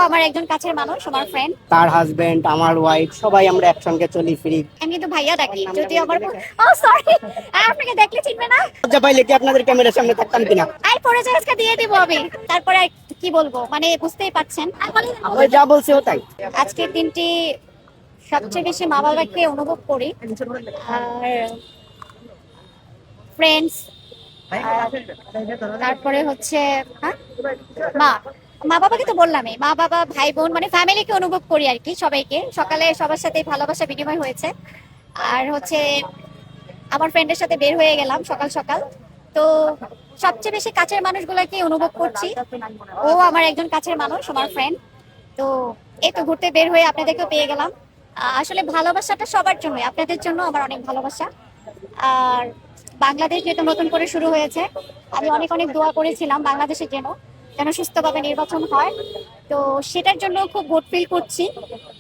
আমার একজন কাছের মানুষ, আমার ফ্রেন্ড। তার হাজবেন্ড, আমার ওয়াইফ, সবাই আমরা একসঙ্গে চলি ফিরি। আমি কিন্তু ভাইয়া ডাকি, যদি আমার ও সরি, আপনাকে দেখলে চিনবে না। লজ্জা পাইলে কি আপনাদের ক্যামেরার সামনে থাকতাম কিনা? আই পরিচয় আজকে দিয়ে দিব আমি, তারপরে আর কি বলবো, মানে বুঝতেই পারছেন। ওই যা বলছে ও তাই। আজকের দিনটি সবচেয়ে বেশি মা বাবাকে অনুভব করি, আর ফ্রেন্ডস, তারপরে হচ্ছে হ্যাঁ, মা মা বাবাকে তো বললামই, মা বাবা ভাই বোন মানে ফ্যামিলিকে অনুভব করি আর কি, সবাইকে। সকালে সবার সাথে ভালোবাসা বিনিময় হয়েছে, আর হচ্ছে আমার ফ্রেন্ডের সাথে বের হয়ে গেলাম সকাল সকাল। তো সবচেয়ে বেশি কাছের মানুষগুলোকে অনুভব করছি, ও আমার একজন কাছের মানুষ, আমার ফ্রেন্ড। তো এই তো ঘুরতে বের হয়ে আপনাদেরকেও পেয়ে গেলাম। আসলে ভালোবাসাটা সবার জন্যই, আপনাদের জন্য আমার অনেক ভালোবাসা। আর বাংলাদেশ যেহেতু নতুন করে শুরু হয়েছে, আমি অনেক অনেক দোয়া করেছিলাম বাংলাদেশের যেন যেন সুস্থভাবে নির্বাচন হয়। তো সেটার জন্য খুব গুড ফিল করছি।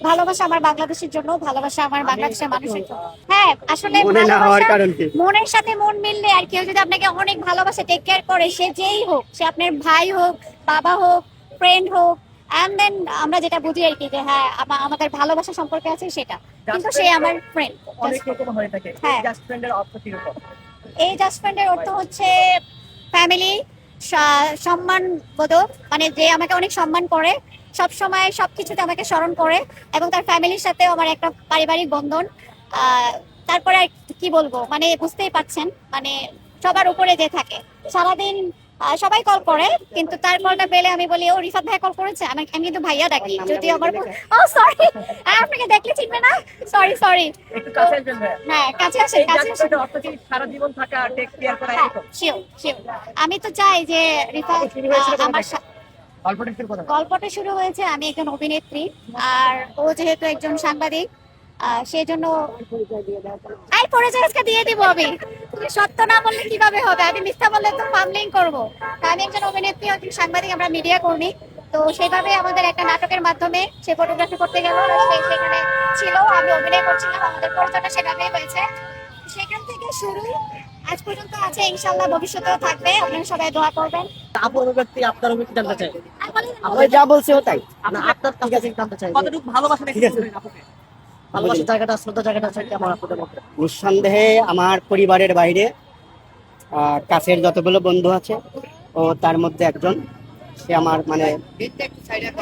ভালোবাসা আমার বাংলাদেশের জন্য, ভালোবাসা আমার বাংলাদেশের মানুষের জন্য। হ্যাঁ, আসলে মনে না হওয়ার ভালোবাসা কারণ কি? মনের সাথে মন মিললে, আর কেউ যদি আপনাকে অনেক ভালোবাসে, টেক কেয়ার করে, সে যেই হোক, সে আপনার ভাই হোক, বাবা হোক, ফ্রেন্ড হোক, এন্ড দেন আমরা যেটা বুঝি আর কি, যে হ্যাঁ আমাদের ভালোবাসা সম্পর্কে আছে সেটা, কিন্তু সে আমার ফ্রেন্ড। অনেক রকম হয়ে থাকে। হ্যাঁ। জাস্ট ফ্রেন্ডের অর্থ কি রকম? এই জাস্ট ফ্রেন্ডের অর্থ হচ্ছে ফ্যামিলি, সম্মান বোধক, মানে যে আমাকে অনেক সম্মান করে, সব সময় সবকিছুতে আমাকে স্মরণ করে, এবং তার ফ্যামিলির সাথেও আমার একটা পারিবারিক বন্ধন। তারপরে আর কি বলবো, মানে বুঝতেই পারছেন, মানে সবার উপরে যে থাকে সারাদিন। সবাই কল করে, কিন্তু তার কলটা পেলে আমি বলি, ও রিফাত ভাই কল করেছে, আমি কিন্তু ভাইয়া ডাকি, যদি আমার ও সরি, আপনাকে দেখলে চিনবে না। সরি সরি, একটু কাছে আসবেন ভাইয়া। হ্যাঁ কাছে আসেন, এই কাছে জাস্ট আসেন। ফ্রেন্ডের অর্থ কি সারা জীবন থাকা, টেক কেয়ার করা এরকম? শিওর শিওর, আমি তো চাই যে রিফাত আমার গল্পটা একটু কথা। গল্পটা শুরু হয়েছে, আমি একজন অভিনেত্রী, আর ও যেহেতু একজন সাংবাদিক, সেই জন্য আই পরিচয় আজকে দিয়ে দিব আমি। তুমি সত্য না বললে কিভাবে হবে, আমি মিথ্যা বললে তো ফামলিং করবো। তা আমি একজন অভিনেত্রী, একজন সাংবাদিক, আমরা মিডিয়া কর্মী। তো সেইভাবে আমাদের একটা নাটকের মাধ্যমে সে ফটোগ্রাফি করতে গেল, আর সে সেখানে ছিল, আমি অভিনয় করছিলাম, আমাদের পরিচয়টা সেভাবেই হয়েছে। সেখান থেকে শুরু, আজ পর্যন্ত আছে, ইনশাল্লাহ ভবিষ্যতেও থাকবে। আপনারা সবাই দোয়া করবেন। আপুর অভিব্যক্তি, আপনার অভিব্যক্তি জানতে চাই। আর বলেন, ওই যা বলছে ও তাই। না, আপনার কাছ থেকে জানতে চাই কতটুকু ভালোবাসা ঠিক আছে। দেখেছেন আপুকে? ভালোবাসার জায়গাটা, শ্রদ্ধা জায়গাটা আছে কেমন আপনাদের মধ্যে? নিঃসন্দেহে আমার পরিবারের বাইরে কাছের যতগুলো বন্ধু আছে, ও তার মধ্যে একজন। সে আমার মানে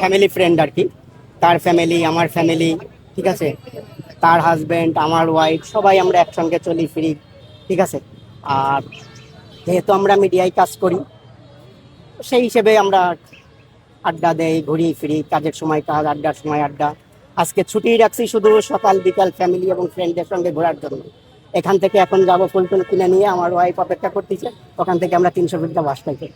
ফ্যামিলি ফ্রেন্ড আর কি। তার ফ্যামিলি, আমার ফ্যামিলি, ঠিক আছে। তার হাজবেন্ড, আমার ওয়াইফ, সবাই আমরা একসঙ্গে চলি ফিরি, ঠিক আছে। আর যেহেতু আমরা মিডিয়ায় কাজ করি, সেই হিসেবে আমরা আড্ডা দেই, ঘুরি ফিরি, কাজের সময় কাজ, আড্ডার সময় আড্ডা। আজকে ছুটি রাখছি শুধু সকাল বিকাল ফ্যামিলি এবং ফ্রেন্ডদের সঙ্গে ঘোরার জন্য। এখান থেকে এখন যাবো ফুল টুল কিনে নিয়ে, আমার ওয়াইফ অপেক্ষা করতেছে, ওখান থেকে আমরা 300 ফিট বাস পাইছি।